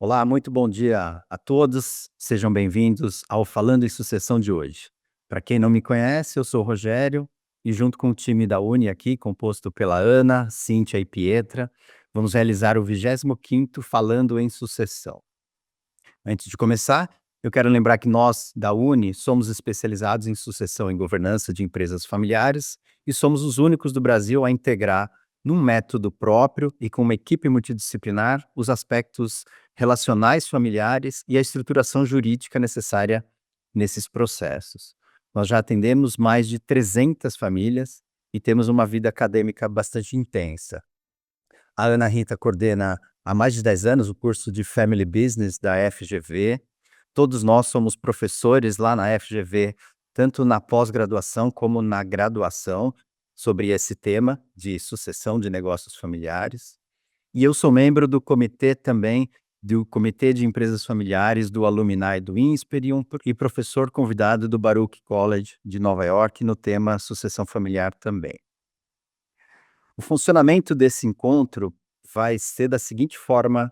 Olá, muito bom dia a todos. Sejam bem-vindos ao Falando em Sucessão de hoje. Para quem não me conhece, eu sou o Rogério e junto com o time da Uni aqui, composto pela Ana, Cíntia e Pietra, vamos realizar o 25º Falando em Sucessão. Antes de começar, eu quero lembrar que nós, da Uni, somos especializados em sucessão e governança de empresas familiares e somos os únicos do Brasil a integrar, num método próprio e com uma equipe multidisciplinar, os aspectos relacionais familiares e a estruturação jurídica necessária nesses processos. Nós já atendemos mais de 300 famílias e temos uma vida acadêmica bastante intensa. A Ana Rita coordena há mais de 10 anos o curso de Family Business da FGV. Todos nós somos professores lá na FGV, tanto na pós-graduação como na graduação, sobre esse tema de sucessão de negócios familiares. E eu sou membro do comitê também, do Comitê de Empresas Familiares do Alumni do INSPER e professor convidado do Baruch College de Nova York no tema sucessão familiar também. O funcionamento desse encontro vai ser da seguinte forma,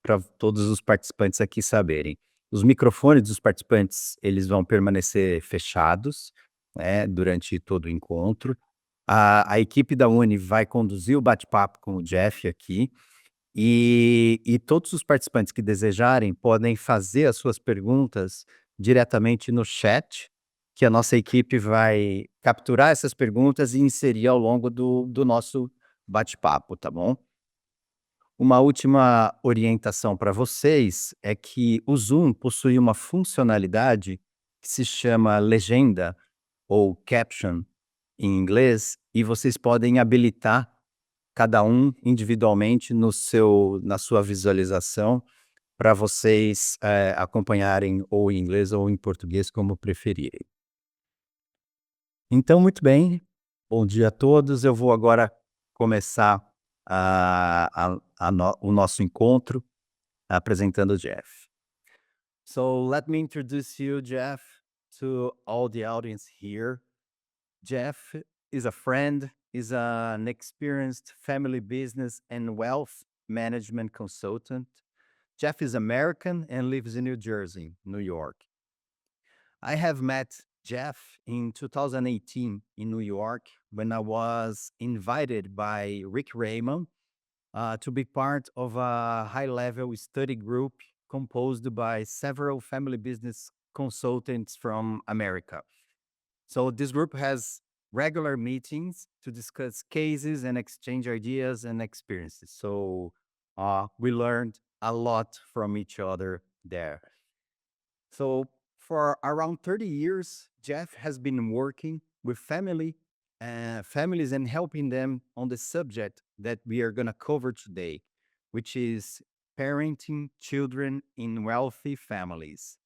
para todos os participantes aqui saberem. Os microfones dos participantes, eles vão permanecer fechados, né, durante todo o encontro. A equipe da Uni vai conduzir o bate-papo com o Jeff aqui, e todos os participantes que desejarem podem fazer as suas perguntas diretamente no chat, que a nossa equipe vai capturar essas perguntas e inserir ao longo do nosso bate-papo, tá bom? Uma última orientação para vocês é que o Zoom possui uma funcionalidade que se chama legenda ou caption em inglês, e vocês podem habilitar cada um individualmente na sua visualização, para vocês, acompanharem ou em inglês ou em português, como preferirem. Então, muito bem, bom dia a todos. Eu vou agora começar o nosso encontro apresentando o Jeff. So, let me introduce you, Jeff, to all the audience here. Jeff is a friend, is an experienced family business and wealth management consultant. Jeff is American and lives in New Jersey, New York. I have met Jeff in 2018 in New York when I was invited by Rick Raymond to be part of a high level study group composed by several family business consultants from America. So this group has regular meetings to discuss cases and exchange ideas and experiences. So we learned a lot from each other there. So for around 30 years, Jeff has been working with families and helping them on the subject that we are going to cover today, which is parenting children in wealthy families.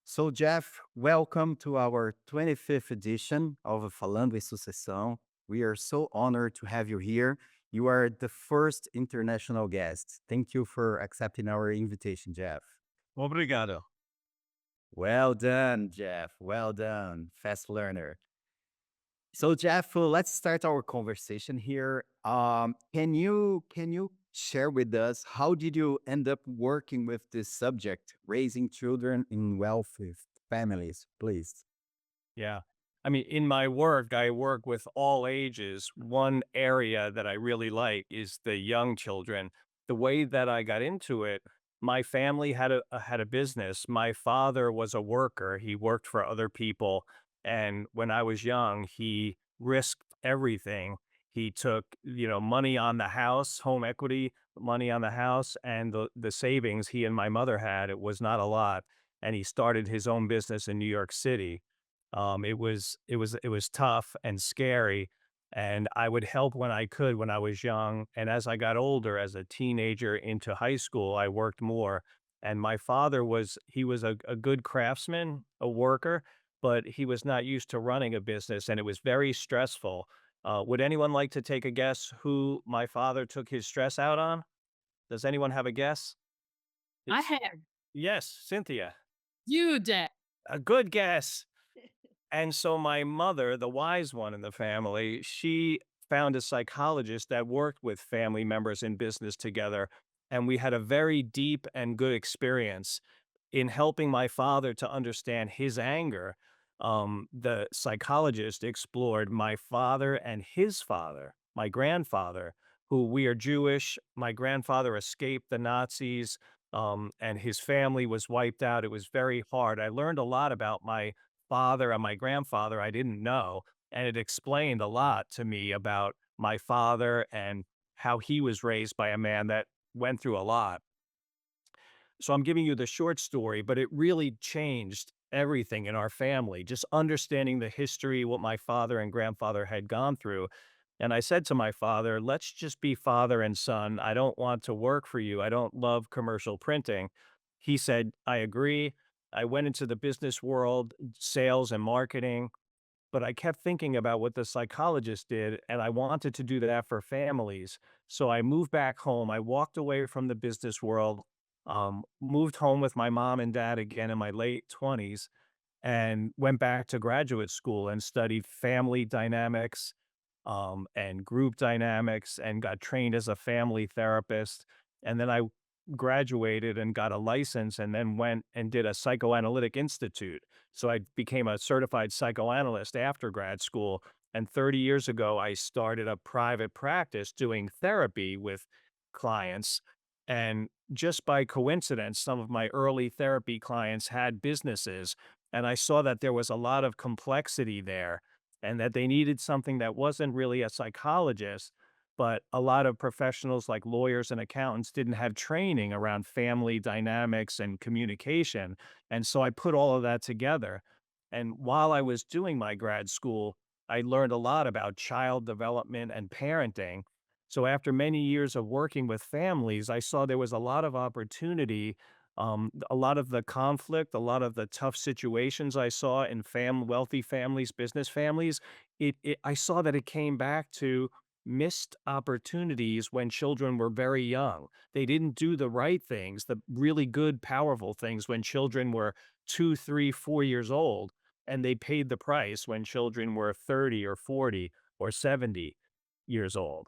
So, Jeff, welcome to our 25th edition of Falando em Sucessão. We are so honored to have you here. You are the first international guest. Thank you for accepting our invitation, Jeff. Obrigado. Well done, Jeff. Well done. Fast learner. So, Jeff, let's start our conversation here. Can you share with us how did you end up working with this subject, raising children in wealthy families, please? Yeah. I mean, in my work, I work with all ages. One area that I really like is the young children. The way that I got into it, my family had a business. My father was a worker. He worked for other people, and when I was young, he risked everything. He took, money on the house, home equity, money on the house, and the savings he and my mother had. It was not a lot, and he started his own business in New York City. It was tough and scary, and I would help when I could when I was young. And as I got older, as a teenager into high school, I worked more. And my father was a good craftsman, a worker, but he was not used to running a business, and it was very stressful. Would anyone like to take a guess who my father took his stress out on? Does anyone have a guess? I It's have yes, Cynthia. you, Dad. A good guess. And so my mother, the wise one in the family, she found a psychologist that worked with family members in business together. And we had a very deep and good experience in helping my father to understand his anger. The psychologist explored my father and his father, my grandfather, who we are Jewish. My grandfather escaped the Nazis, and his family was wiped out. It was very hard. I learned a lot about my father and my grandfather I didn't know, and it explained a lot to me about my father and how he was raised by a man that went through a lot. So I'm giving you the short story, but it really changed everything in our family, just understanding the history, what my father and grandfather had gone through. And I said to my father, let's just be father and son. I don't want to work for you. I don't love commercial printing. He said, I agree. I went into the business world, sales and marketing, but I kept thinking about what the psychologist did, and I wanted to do that for families. So I moved back home. I walked away from the business world, moved home with my mom and dad again in my late 20s, and went back to graduate school and studied family dynamics, and group dynamics, and got trained as a family therapist. And then I graduated and got a license and then went and did a psychoanalytic institute. So I became a certified psychoanalyst after grad school. And 30 years ago, I started a private practice doing therapy with clients. And just by coincidence, some of my early therapy clients had businesses. And I saw that there was a lot of complexity there and that they needed something that wasn't really a psychologist, but a lot of professionals like lawyers and accountants didn't have training around family dynamics and communication. And so I put all of that together. And while I was doing my grad school, I learned a lot about child development and parenting. So after many years of working with families, I saw there was a lot of opportunity, a lot of the conflict, a lot of the tough situations I saw in wealthy families, business families. I saw that it came back to missed opportunities when children were very young. They didn't do the right things, the really good, powerful things when children were 2, 3, 4 years old, and they paid the price when children were 30 or 40 or 70 years old.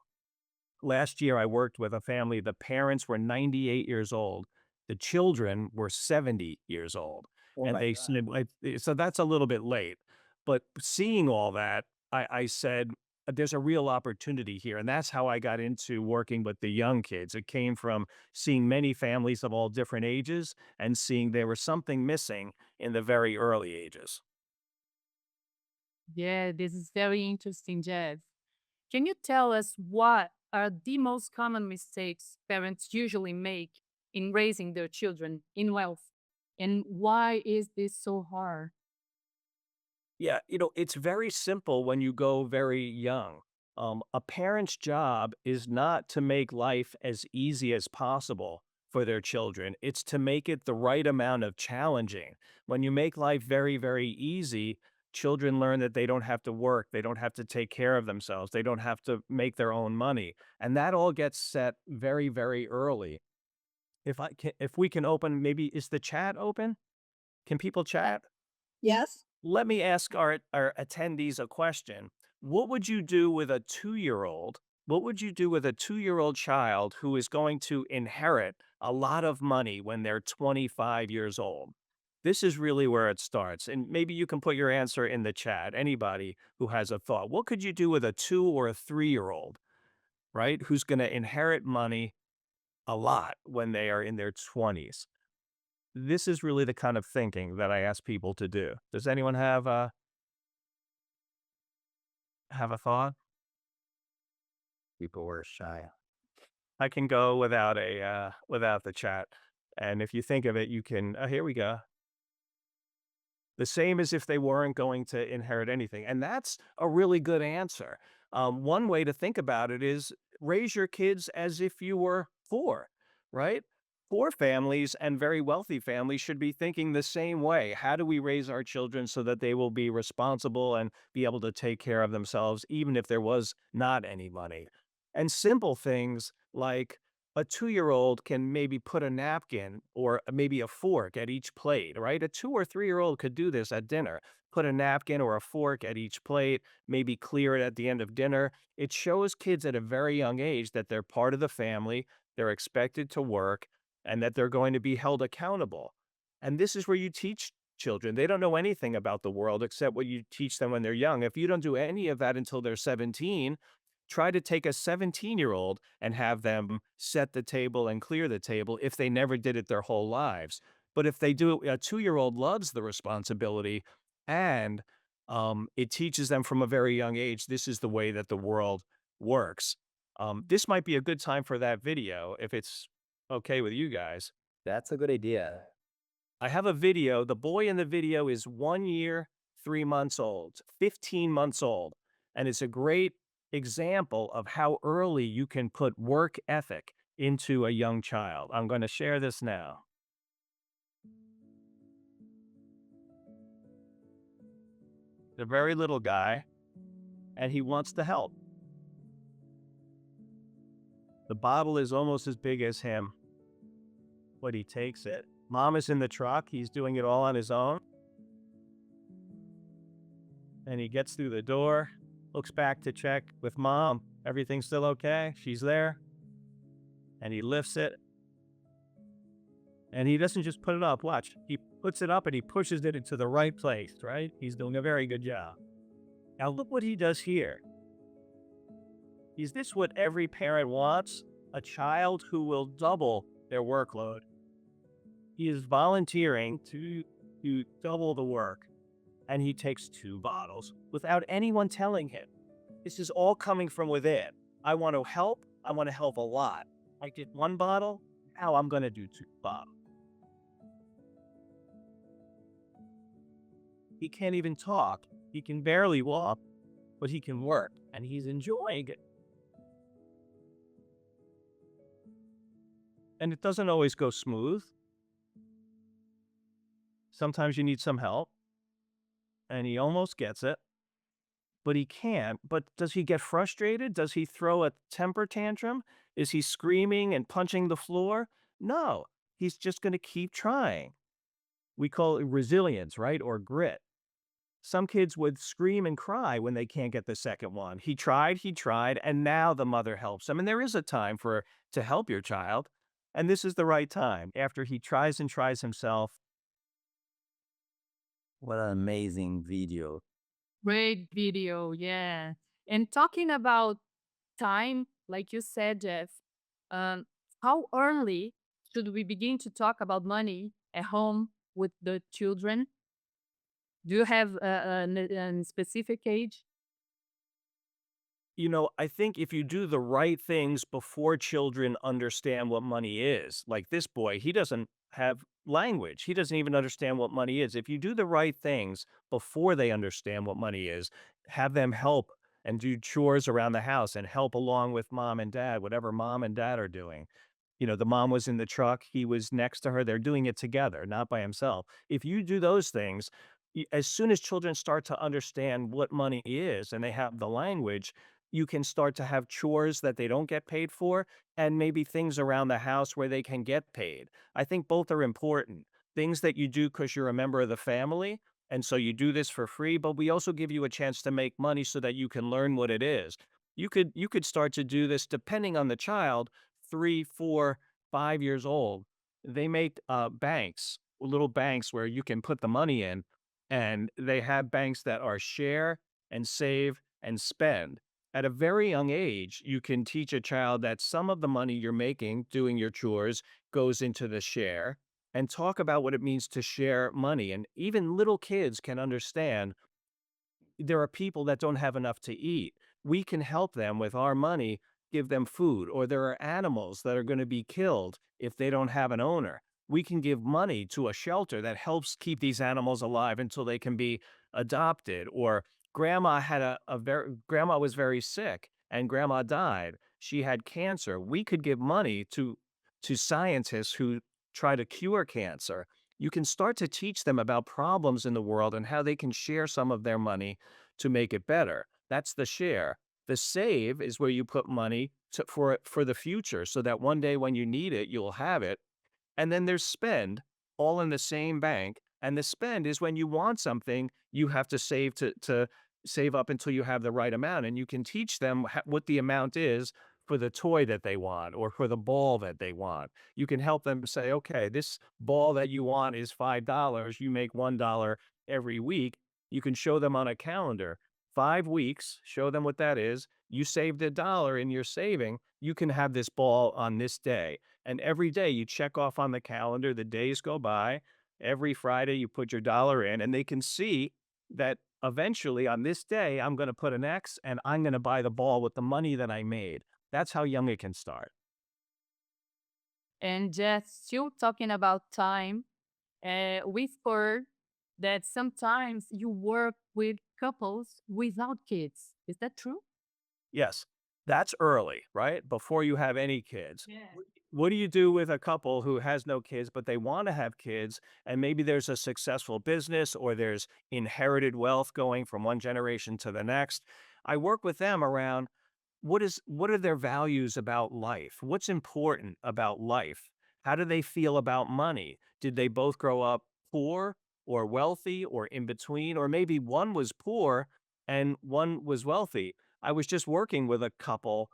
Last year, I worked with a family. The parents were 98 years old. The children were 70 years old. Oh And my they God. said, so that's a little bit late. But seeing all that, I said, there's a real opportunity here. And that's how I got into working with the young kids. It came from seeing many families of all different ages and seeing there was something missing in the very early ages. Yeah, this is very interesting, Jeff. Can you tell us what are the most common mistakes parents usually make in raising their children in wealth? And why is this so hard? Yeah, it's very simple when you go very young. A parent's job is not to make life as easy as possible for their children. It's to make it the right amount of challenging. When you make life very, very easy, children learn that they don't have to work, they don't have to take care of themselves, they don't have to make their own money. And that all gets set very, very early. If we can open, maybe is the chat open? Can people chat? Yes. Let me ask our attendees a question. What would you do with a 2-year-old? What would you do with a 2-year-old child who is going to inherit a lot of money when they're 25 years old? This is really where it starts. And maybe you can put your answer in the chat. Anybody who has a thought. What could you do with a 2 or a 3-year-old, right? Who's going to inherit money a lot when they are in their 20s? This is really the kind of thinking that I ask people to do. Does anyone have a thought? People were shy. I can go without without the chat. And if you think of it, you can here we go. The same as if they weren't going to inherit anything. And that's a really good answer. One way to think about it is raise your kids as if you were poor, right? Poor families and very wealthy families should be thinking the same way. How do we raise our children so that they will be responsible and be able to take care of themselves, even if there was not any money? And simple things like a 2-year-old can maybe put a napkin or maybe a fork at each plate, right? A 2 or 3-year-old could do this at dinner. Put a napkin or a fork at each plate, maybe clear it at the end of dinner. It shows kids at a very young age that they're part of the family, they're expected to work, and that they're going to be held accountable. And this is where you teach children. They don't know anything about the world except what you teach them when they're young. If you don't do any of that until they're 17, try to take a 17-year-old and have them set the table and clear the table if they never did it their whole lives. But if they do, a 2-year-old loves the responsibility, and it teaches them from a very young age, this is the way that the world works. This might be a good time for that video if it's okay with you guys. That's a good idea. I have a video. The boy in the video is 1 year, 3 months old, 15 months old. And it's a great example of how early you can put work ethic into a young child. I'm going to share this now. The very little guy, and he wants to help. The bottle is almost as big as him, but he takes it. Mom is in the truck. He's doing it all on his own. And he gets through the door, looks back to check with mom. Everything's still okay. She's there. And he lifts it. And he doesn't just put it up. Watch. He puts it up and he pushes it into the right place, right? He's doing a very good job. Now look what he does here. Is this what every parent wants? A child who will double their workload. He is volunteering to double the work, and he takes 2 bottles without anyone telling him. This is all coming from within. I want to help. I want to help a lot. I did 1 bottle. Now I'm going to do 2 bottles. He can't even talk. He can barely walk, but he can work, and he's enjoying it. And it doesn't always go smooth. Sometimes you need some help, and he almost gets it, but he can't. But does he get frustrated? Does he throw a temper tantrum? Is he screaming and punching the floor? No, he's just going to keep trying. We call it resilience, right? Or grit. Some kids would scream and cry when they can't get the second one. He tried, and now the mother helps him. And there is a time to help your child, and this is the right time. After he tries and tries himself. What an amazing video. Great video, yeah. And talking about time, like you said, Jeff, how early should we begin to talk about money at home with the children? Do you have a specific age? I think if you do the right things before children understand what money is, like this boy, he doesn't have language. He doesn't even understand what money is. If you do the right things before they understand what money is, have them help and do chores around the house and help along with mom and dad, whatever mom and dad are doing. The mom was in the truck, he was next to her. They're doing it together, not by himself. If you do those things, as soon as children start to understand what money is and they have the language, you can start to have chores that they don't get paid for, and maybe things around the house where they can get paid. I think both are important. Things that you do because you're a member of the family, and so you do this for free, but we also give you a chance to make money so that you can learn what it is. You could start to do this depending on the child, 3, 4, 5 years old. They make banks, little banks where you can put the money in, and they have banks that are share and save and spend. At a very young age, you can teach a child that some of the money you're making doing your chores goes into the share, and talk about what it means to share money. And even little kids can understand there are people that don't have enough to eat. We can help them with our money, give them food, or there are animals that are going to be killed if they don't have an owner. We can give money to a shelter that helps keep these animals alive until they can be adopted. Or grandma had grandma was very sick and grandma died. She had cancer. We could give money to scientists who try to cure cancer. You can start to teach them about problems in the world and how they can share some of their money to make it better. That's the share. The save is where you put money for the future so that one day when you need it, you'll have it. And then there's spend, all in the same bank. And the spend is when you want something, you have to save to save up until you have the right amount. And you can teach them what the amount is for the toy that they want or for the ball that they want. You can help them say, okay, this ball that you want is $5. You make $1 every week. You can show them on a calendar 5 weeks, show them what that is. You saved $1 in your saving. You can have this ball on this day. And every day you check off on the calendar, the days go by. Every Friday you put your dollar in, and they can see that eventually on this day, I'm going to put an X and I'm going to buy the ball with the money that I made. That's how young it can start. And just still talking about time, we've heard that sometimes you work with couples without kids. Is that true? Yes, that's early, right? Before you have any kids. Yeah. What do you do with a couple who has no kids, but they want to have kids? And maybe there's a successful business or there's inherited wealth going from one generation to the next. I work with them around what are their values about life? What's important about life? How do they feel about money? Did they both grow up poor or wealthy or in between? Or maybe one was poor and one was wealthy. I was just working with a couple,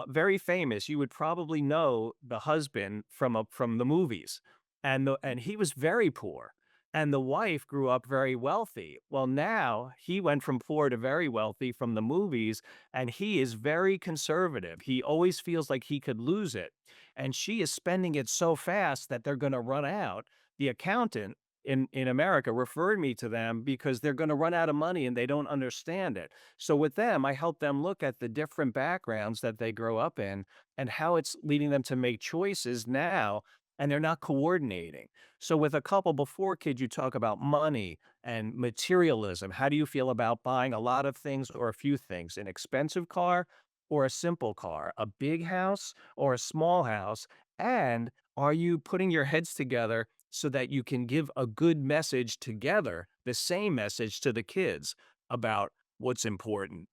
very famous. You would probably know the husband from the movies, and he was very poor, and the wife grew up very wealthy. Well, now he went from poor to very wealthy from the movies, and he is very conservative. He always feels like he could lose it, and she is spending it so fast that they're going to run out. The accountant in America referred me to them because they're going to run out of money and they don't understand it. So with them, I help them look at the different backgrounds that they grow up in and how it's leading them to make choices now, and they're not coordinating. So with a couple before kids, you talk about money and materialism. How do you feel about buying a lot of things or a few things? An expensive car or a simple car? A big house or a small house? And are you putting your heads together so that you can give a good message together, the same message to the kids about what's important?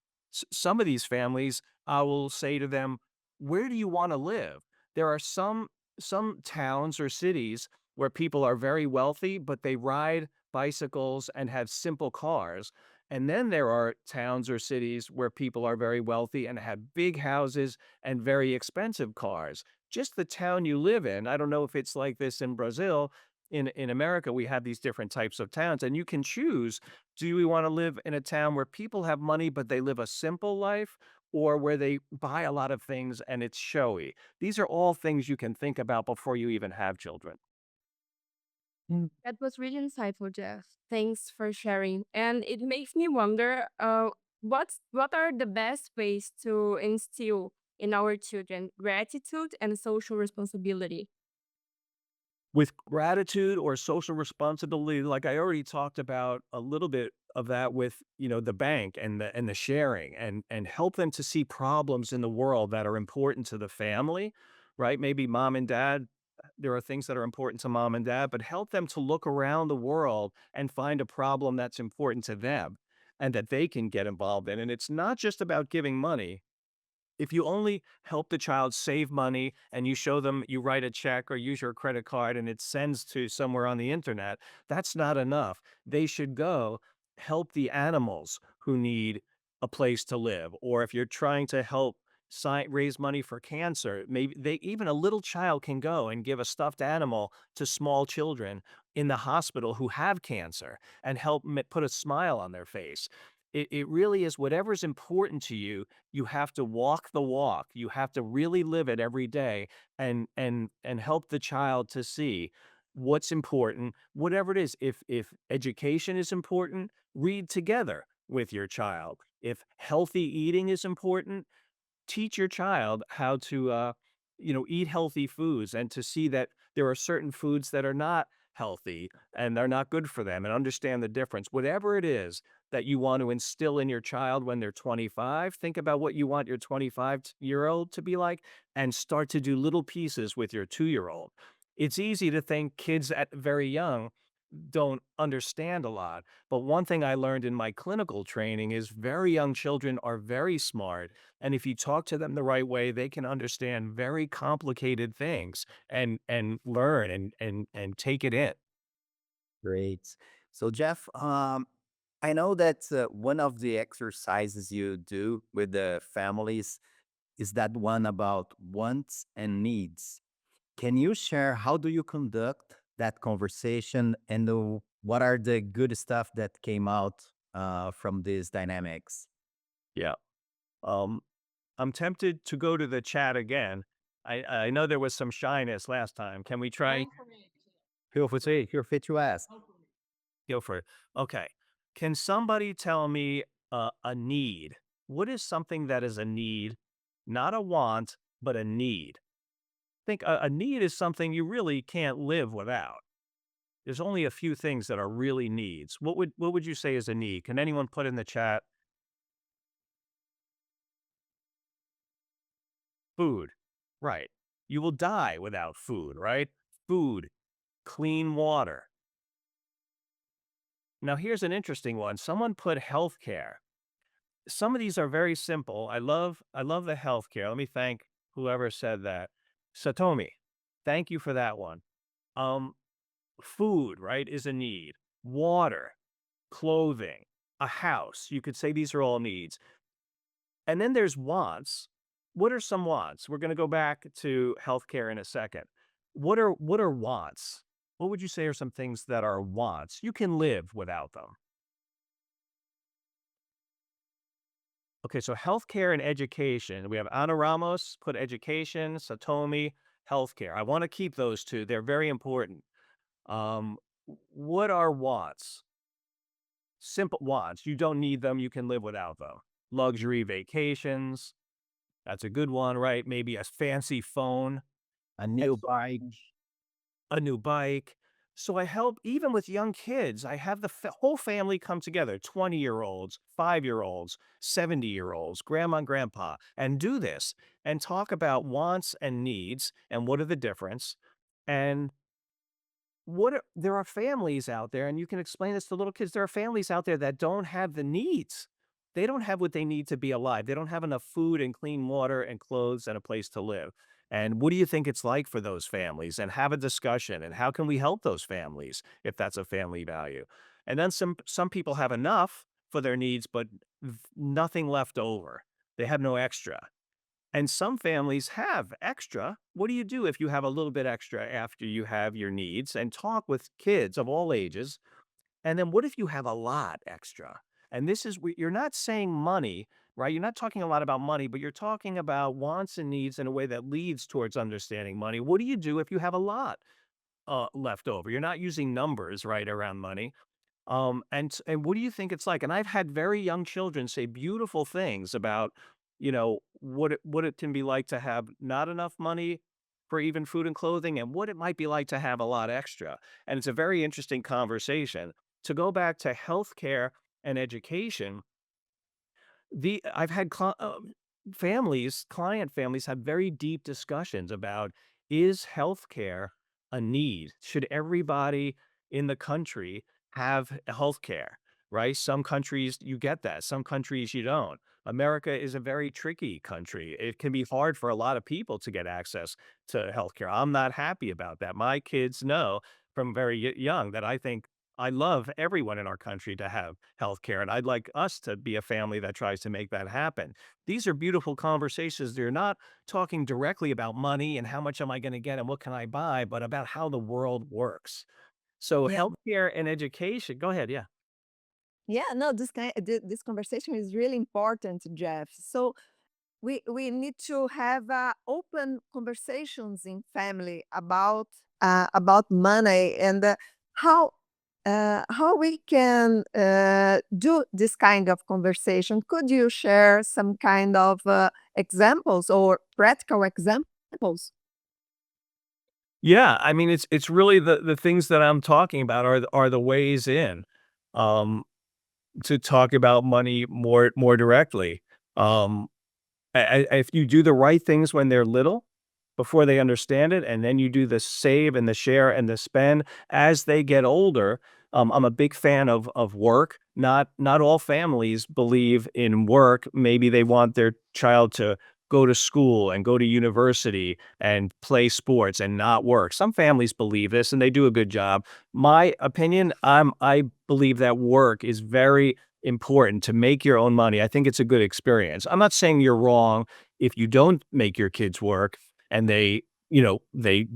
Some of these families, I will say to them, where do you want to live? There are some towns or cities where people are very wealthy, but they ride bicycles and have simple cars. And then there are towns or cities where people are very wealthy and have big houses and very expensive cars. Just the town you live in. I don't know if it's like this in Brazil. In America, we have these different types of towns, and you can choose, do we want to live in a town where people have money, but they live a simple life, or where they buy a lot of things and it's showy? These are all things you can think about before you even have children. That was really insightful, Jeff. Thanks for sharing. And it makes me wonder, what are the best ways to instill in our children gratitude and social responsibility? With gratitude or social responsibility, like I already talked about a little bit of that with, the bank and the sharing and help them to see problems in the world that are important to the family, right? Maybe mom and dad, there are things that are important to mom and dad, but help them to look around the world and find a problem that's important to them and that they can get involved in. And it's not just about giving money. If you only help the child save money and you show them, you write a check or use your credit card and it sends to somewhere on the internet, that's not enough. They should go help the animals who need a place to live. Or if you're trying to help raise money for cancer, maybe even a little child can go and give a stuffed animal to small children in the hospital who have cancer and help put a smile on their face. It really is whatever's important to you. You have to walk the walk. You have to really live it every day and help the child to see what's important, whatever it is. If education is important, read together with your child. If healthy eating is important, teach your child how to eat healthy foods and to see that there are certain foods that are not healthy and they're not good for them, and understand the difference. Whatever it is that you want to instill in your child when they're 25, think about what you want your 25-year-old to be like and start to do little pieces with your 2-year-old. It's easy to think kids at very young don't understand a lot. But one thing I learned in my clinical training is very young children are very smart. And if you talk to them the right way, they can understand very complicated things and learn and take it in. Great. So, Jeff, I know that one of the exercises you do with the families is that one about wants and needs. Can you share how do you conduct that conversation and what are the good stuff that came out from these dynamics? Yeah. Um, I'm tempted to go to the chat again. I know there was some shyness last time. Can we try? Feel free to ask. Go for it. Okay. Can somebody tell me a need? What is something that is a need, not a want, but a need? Think a need is something you really can't live without. There's only a few things that are really needs. What would you say is a need? Can anyone put in the chat? Food. Right. You will die without food, right? Food, clean water. Now here's an interesting one. Someone put healthcare. Some of these are very simple. I love the healthcare. Let me thank whoever said that. Satomi, thank you for that one. Um, Food, right, is a need. Water, clothing, a house. You could say these are all needs. And then there's wants. What are some wants? We're going to go back to healthcare in a second. What are wants? What would you say are some things that are wants? You can live without them. Okay, so healthcare and education. We have Ana Ramos, put education, Satomi, healthcare. I want to keep those two. They're very important. Um, what are wants? Simple wants. You don't need them. You can live without them. Luxury vacations. That's a good one, right? Maybe a fancy phone, A new bike. a new bike. So I help even with young kids. I have the whole family come together, 20-year-olds, 5-year-olds, 70-year-olds, grandma and grandpa, and do this and talk about wants and needs and what are the difference. And there are families out there, and you can explain this to little kids. There are families out there that don't have the needs. They don't have what they need to be alive. They don't have enough food and clean water and clothes and a place to live. And what do you think it's like for those families? And have a discussion. And how can we help those families if that's a family value? And then some people have enough for their needs, but nothing left over. They have no extra. And some families have extra. What do you do if you have a little bit extra after you have your needs? And talk with kids of all ages. And then what if you have a lot extra? And this is, you're not saying money, right? You're not talking a lot about money, but you're talking about wants and needs in a way that leads towards understanding money. What do you do if you have a lot left over? You're not using numbers, right, around money. And what do you think it's like? And I've had very young children say beautiful things about, what it can be like to have not enough money for even food and clothing, and what it might be like to have a lot extra. And it's a very interesting conversation. To go back to healthcare and education, I've had client families have very deep discussions about, is healthcare a need? Should everybody in the country have healthcare? Right? Some countries you get that, some countries you don't. America is a very tricky country. It can be hard for a lot of people to get access to healthcare. I'm not happy about that. My kids know from very young that I think I love everyone in our country to have health care, and I'd like us to be a family that tries to make that happen. These are beautiful conversations. They're not talking directly about money and how much am I going to get and what can I buy, but about how the world works. So Yeah, healthcare and education. Go ahead. Yeah. yeah, no, this conversation is really important, Jeff. So we need to have open conversations in family about money and how we can do this kind of conversation. Could you share some kind of examples or practical examples? Yeah, I mean, it's really the things that I'm talking about are the ways in, um, to talk about money more directly. Um, if you do the right things when they're little, before they understand it, and then you do the save and the share and the spend as they get older. I'm a big fan of work. Not all families believe in work. Maybe they want their child to go to school and go to university and play sports and not work. Some families believe this and they do a good job. My opinion, I believe that work is very important to make your own money. I think it's a good experience. I'm not saying you're wrong if you don't make your kids work and they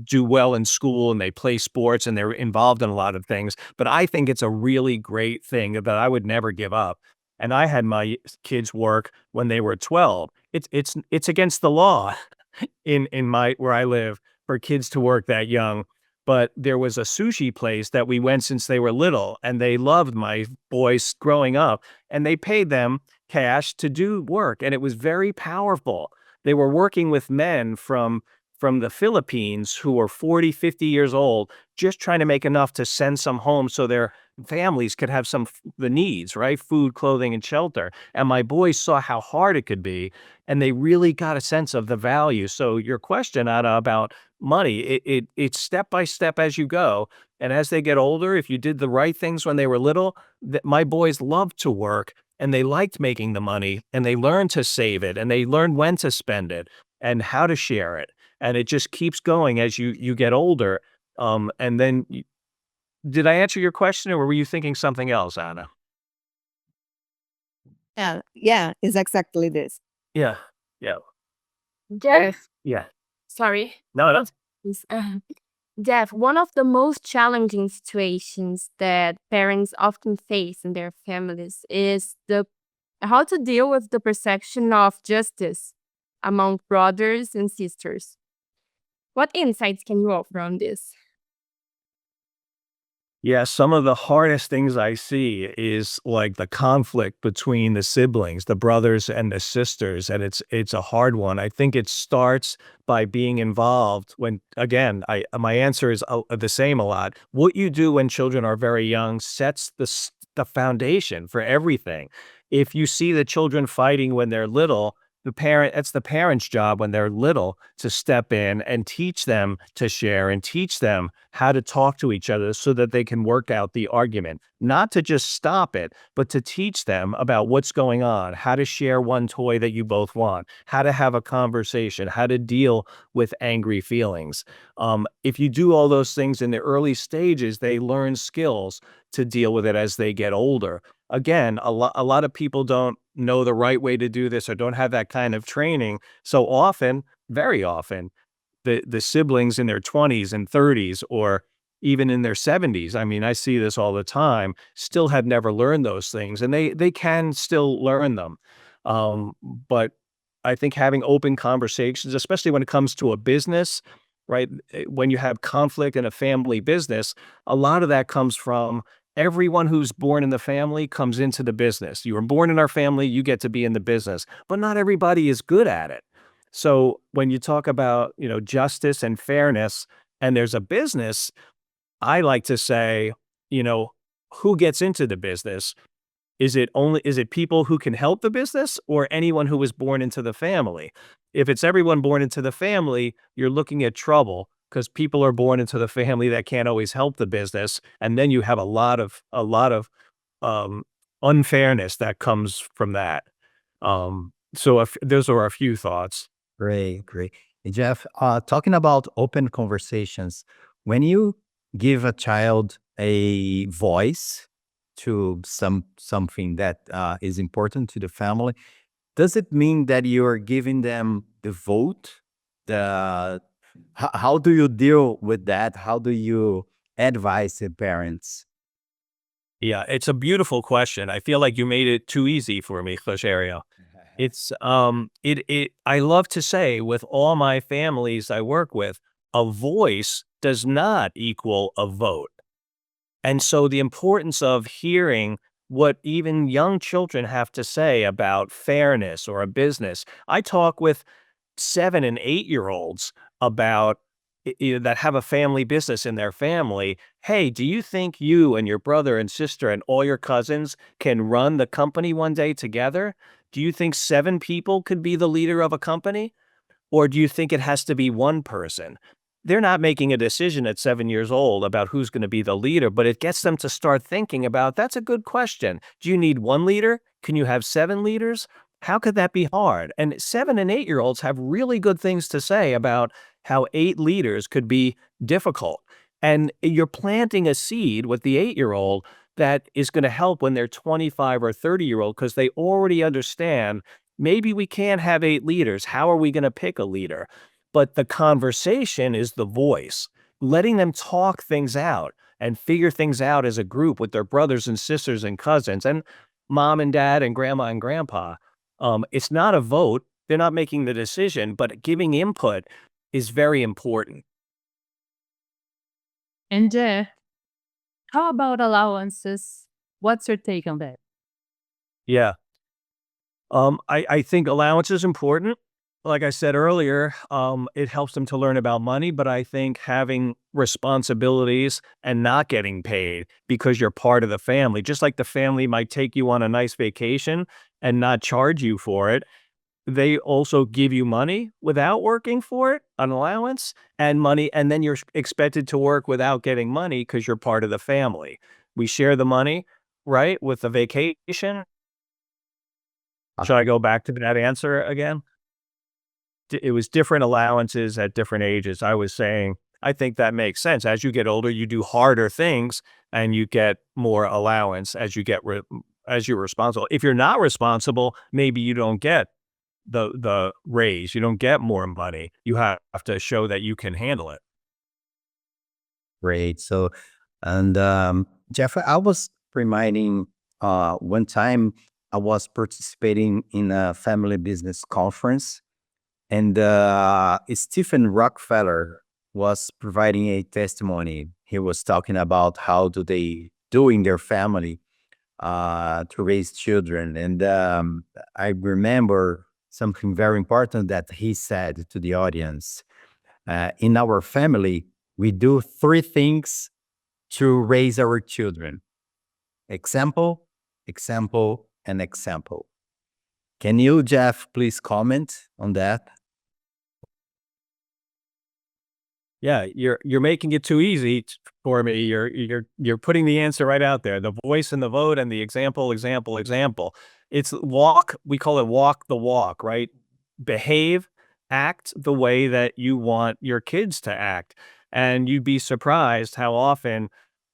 do well in school and they play sports and they're involved in a lot of things. But I think it's a really great thing that I would never give up. And I had my kids work when they were 12. It's against the law in my where I live for kids to work that young. But there was a sushi place that we went since they were little, and they loved my boys growing up, and they paid them cash to do work, and it was very powerful. They were working with men from the Philippines who were 40, 50 years old, just trying to make enough to send some home so their families could have the needs, right? Food, clothing, and shelter. And my boys saw how hard it could be, and they really got a sense of the value. So your question, Anna, about money, it's step by step as you go. And as they get older, if you did the right things when they were little, my boys loved to work and they liked making the money and they learned to save it and they learned when to spend it and how to share it. And it just keeps going as you get older. And then, did I answer your question, or were you thinking something else, Anna? Yeah, it's exactly this. Yeah, yeah, Jeff, yeah. sorry. No. Yes, Jeff, one of the most challenging situations that parents often face in their families is the how to deal with the perception of justice among brothers and sisters. What insights can you offer on this? Yeah, some of the hardest things I see is like the conflict between the siblings, the brothers and the sisters, and it's a hard one. I think it starts by being involved when, again, my answer is the same a lot. What you do when children are very young sets the foundation for everything. If you see the children fighting when they're little, it's the parent's job when they're little to step in and teach them to share and teach them how to talk to each other so that they can work out the argument. Not to just stop it, but to teach them about what's going on, how to share one toy that you both want, how to have a conversation, how to deal with angry feelings. If you do all those things in the early stages, they learn skills to deal with it as they get older. Again, a lot of people don't know the right way to do this or don't have that kind of training. So often, very often, the siblings in their 20s and 30s or even in their 70s, I mean, I see this all the time, still have never learned those things, and they can still learn them. But I think having open conversations, especially when it comes to a business, right? When you have conflict in a family business, a lot of that comes from everyone who's born in the family comes into the business. You were born in our family, you get to be in the business, but not everybody is good at it. So when you talk about, justice and fairness, and there's a business, I like to say, who gets into the business? Is it people who can help the business or anyone who was born into the family? If it's everyone born into the family, you're looking at trouble because people are born into the family that can't always help the business, and then you have a lot of um, unfairness that comes from that. So those are a few thoughts. Great, great. Hey, Jeff, talking about open conversations, when you give a child a voice to something that is important to the family, does it mean that you're giving them the vote? The how do you deal with that? How do you advise the parents? Yeah, it's a beautiful question. I feel like you made it too easy for me, Rogerio. It's it I love to say with all my families I work with, a voice does not equal a vote. And so the importance of hearing what even young children have to say about fairness or a business. I talk with 7 and 8-year-olds about that have a family business in their family. Hey, do you think you and your brother and sister and all your cousins can run the company one day together? Do you think 7 people could be the leader of a company? Or do you think it has to be one person? They're not making a decision at 7 years old about who's going to be the leader, but it gets them to start thinking about that's a good question. Do you need one leader? Can you have 7 leaders? How could that be hard? And 7 and 8-year-olds have really good things to say about how 8 leaders could be difficult. And you're planting a seed with the 8-year-old that is going to help when they're 25 or 30-year-old because they already understand maybe we can't have 8 leaders. How are we going to pick a leader? But the conversation is the voice, letting them talk things out and figure things out as a group with their brothers and sisters and cousins and mom and dad and grandma and grandpa. It's not a vote. They're not making the decision, but giving input is very important. And how about allowances? What's your take on that? Yeah. I think allowance is important. Like I said earlier, it helps them to learn about money, but I think having responsibilities and not getting paid because you're part of the family, just like the family might take you on a nice vacation and not charge you for it, they also give you money without working for it, an allowance and money, and then you're expected to work without getting money because you're part of the family. We share the money, right, with the vacation. Should I go back to that answer again? It was different allowances at different ages. I was saying, I think that makes sense. As you get older, you do harder things and you get more allowance as you get as you're responsible. If you're not responsible, maybe you don't get the raise. You don't get more money. You have to show that you can handle it. Great. So, and Jeff, I was reminding one time I was participating in a family business conference, and Stephen Rockefeller was providing a testimony. He was talking about how do they do in their family to raise children. And I remember something very important that he said to the audience. In our family, we do 3 things to raise our children: example, example, and example. Can you, Jeff, please comment on that? Yeah, you're making it too easy for me. You're putting the answer right out there. The voice and the vote and the example, example, example. It's walk. We call it walk the walk, right? Behave, act the way that you want your kids to act. And you'd be surprised how often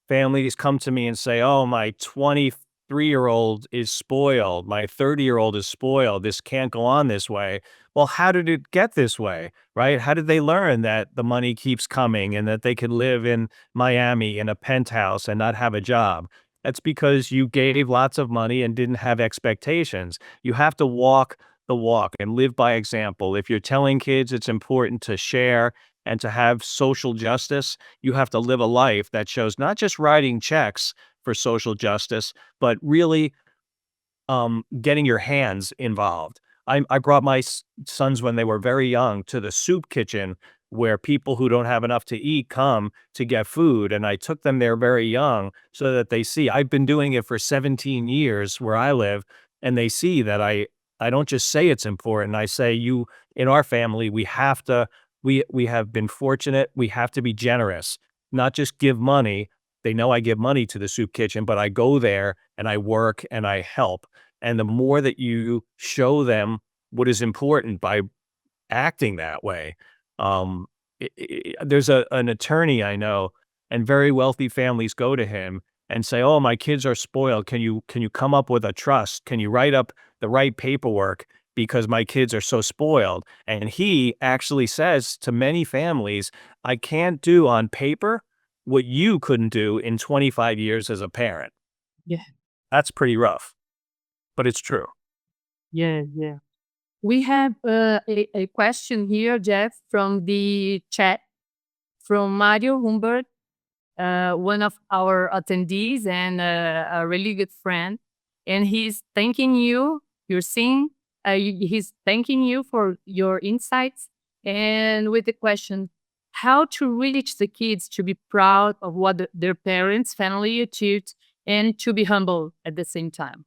families come to me and say, "Oh, my 23-year-old is spoiled. My 30-year-old is spoiled. This can't go on this way." Well, how did it get this way, right? How did they learn that the money keeps coming and that they could live in Miami in a penthouse and not have a job? That's because you gave lots of money and didn't have expectations. You have to walk the walk and live by example. If you're telling kids it's important to share and to have social justice, you have to live a life that shows not just writing checks for social justice, but really getting your hands involved. I brought my sons when they were very young to the soup kitchen where people who don't have enough to eat come to get food. And I took them there very young so that they see I've been doing it for 17 years where I live. And they see that I don't just say it's important. I say in our family, we have to, we have been fortunate. We have to be generous, not just give money. They know I give money to the soup kitchen, but I go there and I work and I help. And the more that you show them what is important by acting that way, there's an attorney I know, and very wealthy families go to him and say, "Oh, my kids are spoiled. Can you come up with a trust? Can you write up the right paperwork because my kids are so spoiled?" And he actually says to many families, "I can't do on paper what you couldn't do in 25 years as a parent." Yeah. That's pretty rough, but it's true. Yeah, yeah. We have a question here, Jeff, from the chat from Mario Humbert, one of our attendees and a really good friend. And he's thanking you. He's thanking you for your insights. And with the question, how to reach the kids to be proud of what their parents, family achieved, and to be humble at the same time.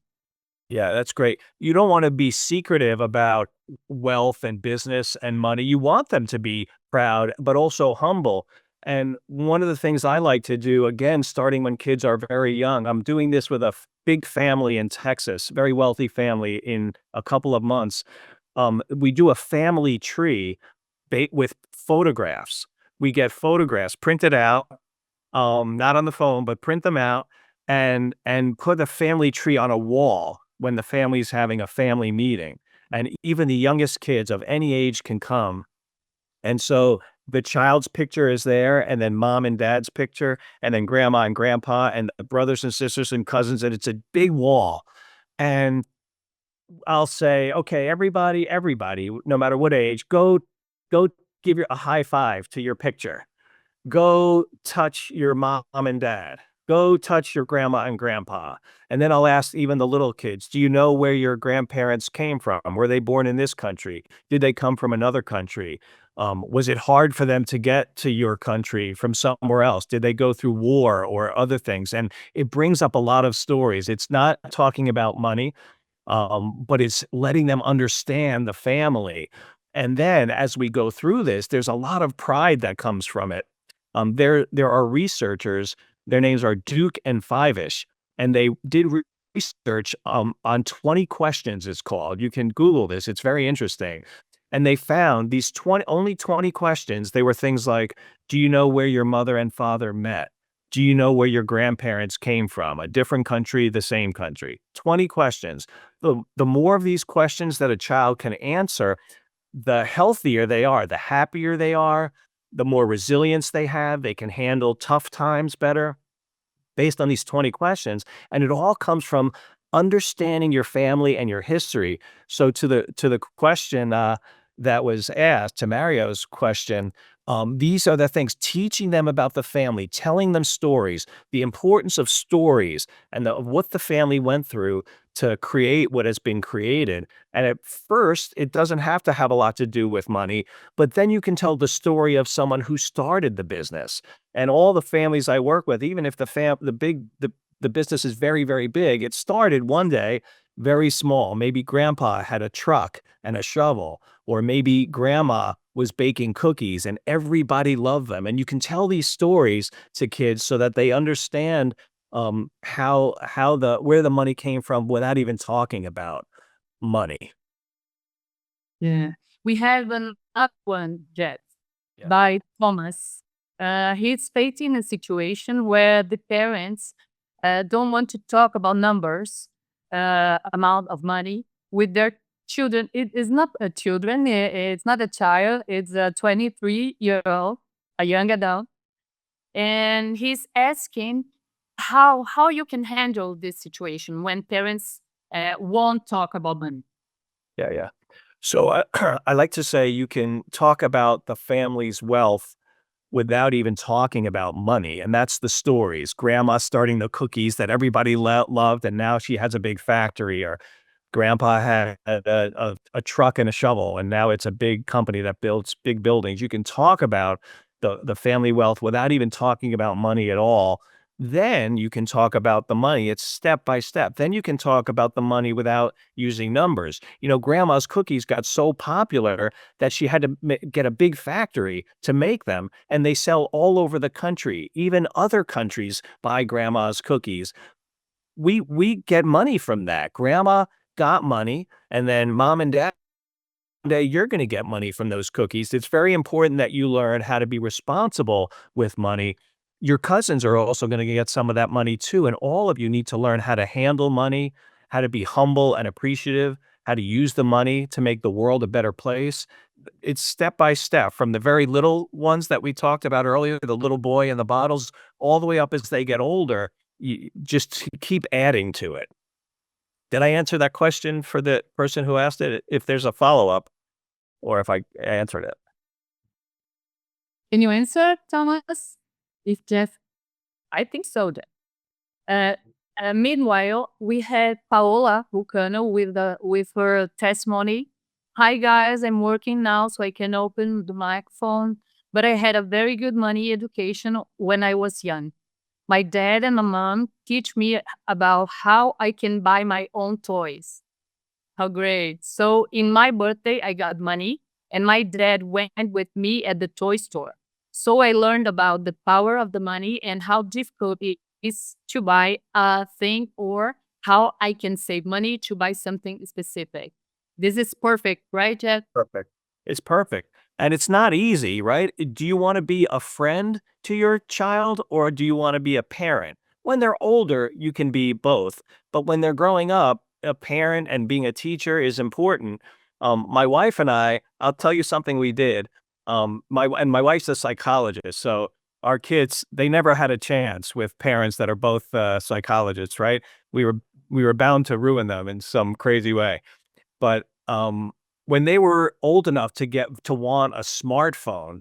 Yeah, that's great. You don't want to be secretive about wealth and business and money. You want them to be proud, but also humble. And one of the things I like to do, again, starting when kids are very young, I'm doing this with a big family in Texas, very wealthy family in a couple of months. We do a family tree with photographs. We get photographs printed out, not on the phone, but print them out and put a family tree on a wall when the family's having a family meeting. and even the youngest kids of any age can come. And so the child's picture is there, and then mom and dad's picture, and then grandma and grandpa, and the brothers and sisters and cousins, and it's a big wall. And I'll say, okay, everybody, no matter what age, go give a high five to your picture. Go touch your mom and dad. Go touch your grandma and grandpa. And then I'll ask even the little kids, do you know where your grandparents came from? Were they born in this country? Did they come from another country? Was it hard for them to get to your country from somewhere else? Did they go through war or other things? And it brings up a lot of stories. It's not talking about money, but it's letting them understand the family. And then as we go through this, there's a lot of pride that comes from it. There are researchers, their names are Duke and Fivish, and they did research on 20 questions, it's called. You can Google this, it's very interesting. And they found these only 20 questions. They were things like, do you know where your mother and father met? Do you know where your grandparents came from? A different country, the same country. 20 questions. The more of these questions that a child can answer, the healthier they are, the happier they are, the more resilience they have. They can handle tough times better based on these 20 questions. And it all comes from understanding your family and your history. So to the question that was asked, to Mario's question, these are the things, teaching them about the family, telling them stories, the importance of stories and of what the family went through to create what has been created. And at first, it doesn't have to have a lot to do with money, but then you can tell the story of someone who started the business. And all the families I work with, even if the business is very, very big, it started one day very small. Maybe grandpa had a truck and a shovel, or maybe grandma was baking cookies and everybody loved them. And you can tell these stories to kids so that they understand where the money came from without even talking about money. Yeah. We have another one, Jeff, Yeah. by Thomas. He's facing a situation where the parents don't want to talk about numbers, amount of money with their children. It is not a children. It's not a child. It's a 23-year-old, a young adult, and he's asking how you can handle this situation when parents won't talk about money. Yeah. So I like to say you can talk about the family's wealth without even talking about money. And that's the stories. Grandma starting the cookies that everybody loved, and now she has a big factory. Or grandpa had a truck and a shovel, and now it's a big company that builds big buildings. You can talk about the family wealth without even talking about money at all. Then you can talk about the money. It's step by step. Then you can talk about the money without using numbers. You know, grandma's cookies got so popular that she had to get a big factory to make them, and they sell all over the country. Even other countries buy grandma's cookies. We get money from that. Grandma got money, and then mom and dad, you're going to get money from those cookies. It's very important that you learn how to be responsible with money. Your cousins are also going to get some of that money too, and all of you need to learn how to handle money, how to be humble and appreciative, how to use the money to make the world a better place. It's step by step, from the very little ones that we talked about earlier, the little boy and the bottles, all the way up as they get older. You just keep adding to it. Did I answer that question for the person who asked it? If there's a follow-up, or if I answered it. Can you answer, Thomas? If Jeff, I think so. Meanwhile, we had Paola Vulcano with her testimony. Hi guys, I'm working now, so I can open the microphone. But I had a very good money education when I was young. My dad and my mom teach me about how I can buy my own toys. How great. So in my birthday, I got money, and my dad went with me at the toy store. So I learned about the power of the money and how difficult it is to buy a thing, or how I can save money to buy something specific. This is perfect, right, Jeff? Perfect. It's perfect. And it's not easy, right? Do you want to be a friend to your child, or do you want to be a parent? When they're older, you can be both. But when they're growing up, a parent and being a teacher is important. My wife and I'll tell you something we did. My wife's a psychologist, so our kids, they never had a chance with parents that are both psychologists, right? We were we were bound to ruin them in some crazy way. But when they were old enough to want a smartphone,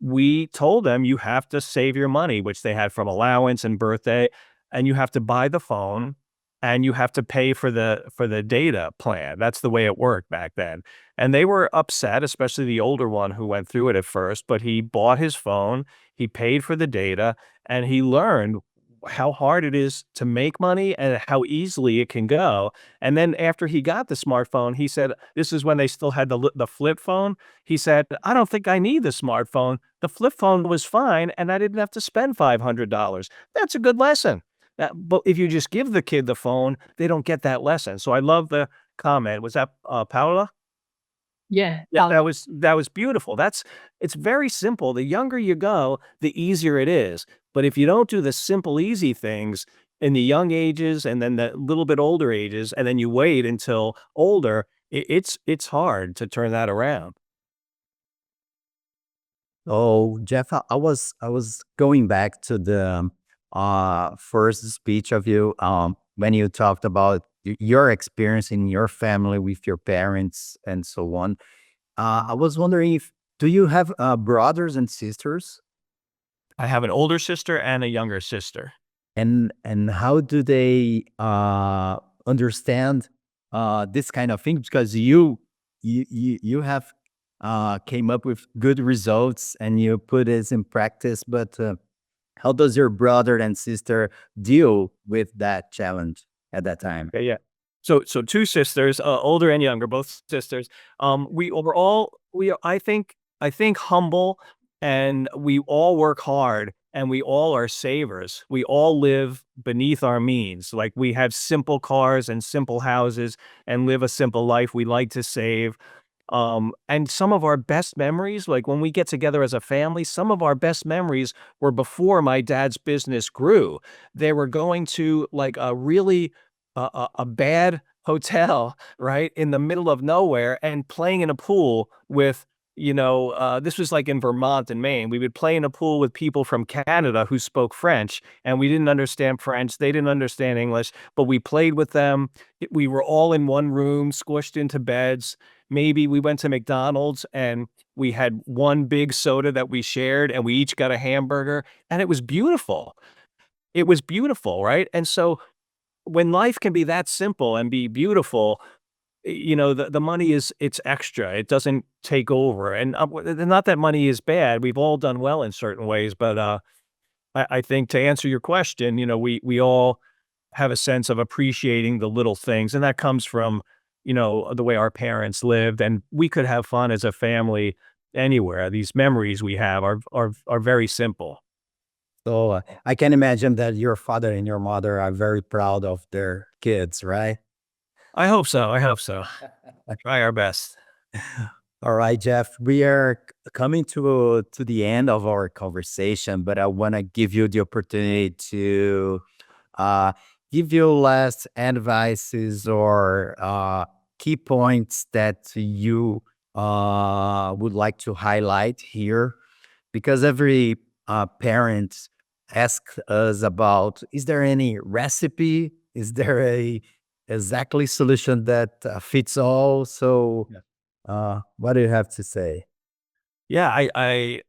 we told them you have to save your money, which they had from allowance and birthday, and you have to buy the phone and you have to pay for the data plan. That's the way it worked back then. And they were upset, especially the older one who went through it at first, but he bought his phone, he paid for the data, and he learned how hard it is to make money and how easily it can go. And then after he got the smartphone, he said, this is when they still had the flip phone. He said, I don't think I need the smartphone. The flip phone was fine and I didn't have to spend $500. That's a good lesson. But if you just give the kid the phone, they don't get that lesson. So I love the comment. Was that Paula? Yeah. Yeah, that was beautiful. It's very simple. The younger you go, the easier it is. But if you don't do the simple, easy things in the young ages and then the little bit older ages, and then you wait until older, it's hard to turn that around. Oh, Jeff, I was going back to the first speech of you, when you talked about your experience in your family with your parents and so on. I was wondering, if do you have brothers and sisters? I have an older sister and a younger sister. And how do they understand this kind of thing? Because you have came up with good results and you put this in practice, but how does your brother and sister deal with that challenge at that time? Okay, yeah. So two sisters, older and younger, both sisters. We overall I think humble, and we all work hard, and we all are savers. We all live beneath our means. Like we have simple cars and simple houses and live a simple life. We like to save. And some of our best memories, like when we get together as a family, some of our best memories were before my dad's business grew. They were going to like a really a bad hotel, right, in the middle of nowhere and playing in a pool with, this was like in Vermont and Maine. We would play in a pool with people from Canada who spoke French, and we didn't understand French. They didn't understand English, but we played with them. We were all in one room, squished into beds. Maybe we went to McDonald's and we had one big soda that we shared, and we each got a hamburger, and it was beautiful. It was beautiful, right? And so when life can be that simple and be beautiful, the money it's extra. It doesn't take over. And not that money is bad. We've all done well in certain ways, but I think to answer your question, we all have a sense of appreciating the little things, and that comes from the way our parents lived, and we could have fun as a family anywhere. These memories we have are very simple. So I can imagine that your father and your mother are very proud of their kids, right? I hope so. I hope so. Try our best. All right, Jeff, we are coming to the end of our conversation, but I want to give you the opportunity to uh, give you last advices or key points that you would like to highlight here, because every parent asks us about: is there any recipe? Is there a exactly solution that fits all? So what do you have to say? Yeah, I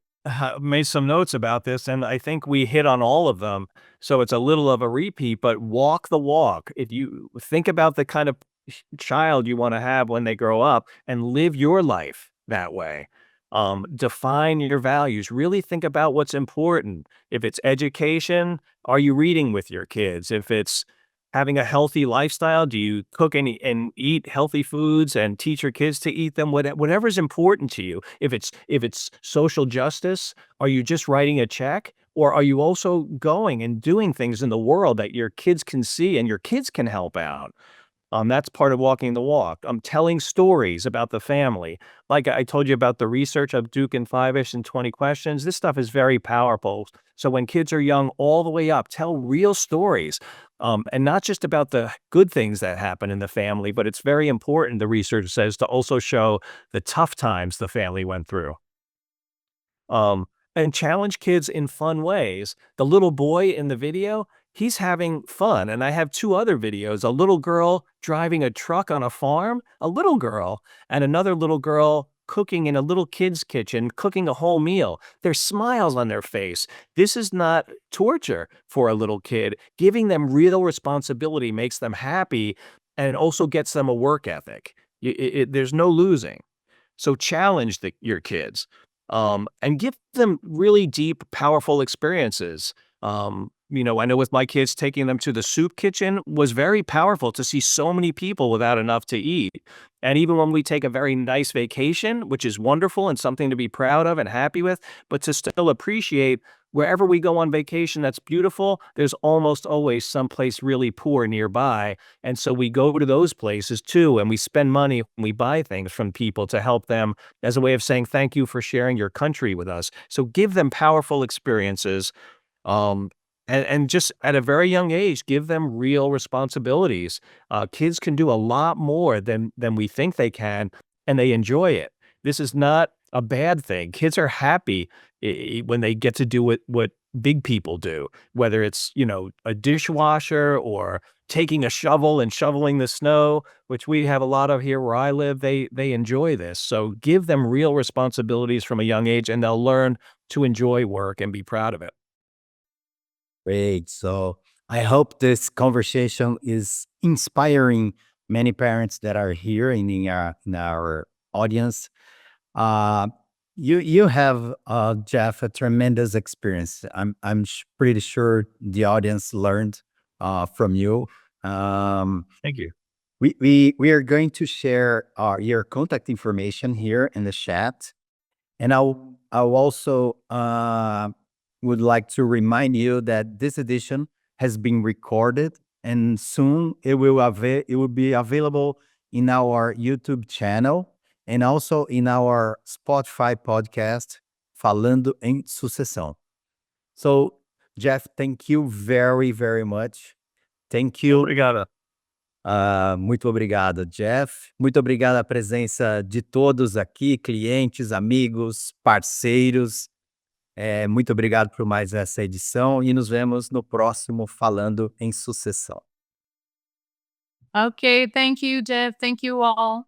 made some notes about this, and I think we hit on all of them. So it's a little of a repeat, but walk the walk. If you think about the kind of child you want to have when they grow up, and live your life that way. Define your values. Really think about what's important. If it's education, are you reading with your kids? If it's having a healthy lifestyle, do you cook and eat healthy foods and teach your kids to eat them? Whatever's important to you. If it's social justice, are you just writing a check? Or are you also going and doing things in the world that your kids can see and your kids can help out? That's part of walking the walk. Telling stories about the family. Like I told you about the research of Duke and Five-ish and 20 questions. This stuff is very powerful. So when kids are young, all the way up, tell real stories. And not just about the good things that happen in the family, but it's very important, the research says, to also show the tough times the family went through. And challenge kids in fun ways. The little boy in the video, he's having fun. And I have two other videos, a little girl driving a truck on a farm, a little girl, and another little girl cooking in a little kid's kitchen, cooking a whole meal. There's smiles on their face. This is not torture for a little kid. Giving them real responsibility makes them happy and also gets them a work ethic. There's no losing. So challenge your kids, and give them really deep, powerful experiences. I know with my kids, taking them to the soup kitchen was very powerful to see so many people without enough to eat. And even when we take a very nice vacation, which is wonderful and something to be proud of and happy with, but to still appreciate wherever we go on vacation that's beautiful, there's almost always someplace really poor nearby. And so we go to those places too, and we spend money and we buy things from people to help them as a way of saying thank you for sharing your country with us. So give them powerful experiences. Um, and just at a very young age, give them real responsibilities. Kids can do a lot more than we think they can, and they enjoy it. This is not a bad thing. Kids are happy when they get to do what big people do, whether it's, a dishwasher or taking a shovel and shoveling the snow, which we have a lot of here where I live. They enjoy this. So give them real responsibilities from a young age, and they'll learn to enjoy work and be proud of it. Great. So I hope this conversation is inspiring many parents that are here in our audience. Uh, you have, Jeff, a tremendous experience. I'm pretty sure the audience learned from you. Um, Thank you. we are going to share your contact information here in the chat. And I'll also would like to remind you that this edition has been recorded, and soon it will be available in our YouTube channel and also in our Spotify podcast, Falando em Sucessão. So, Jeff, thank you very, very much. Thank you. Obrigado. Muito obrigado, Jeff. Muito obrigado a presença de todos aqui, clientes, amigos, parceiros. Muito obrigado por mais essa edição e nos vemos no próximo Falando em Sucessão. Okay, thank you, Jeff. Thank you all.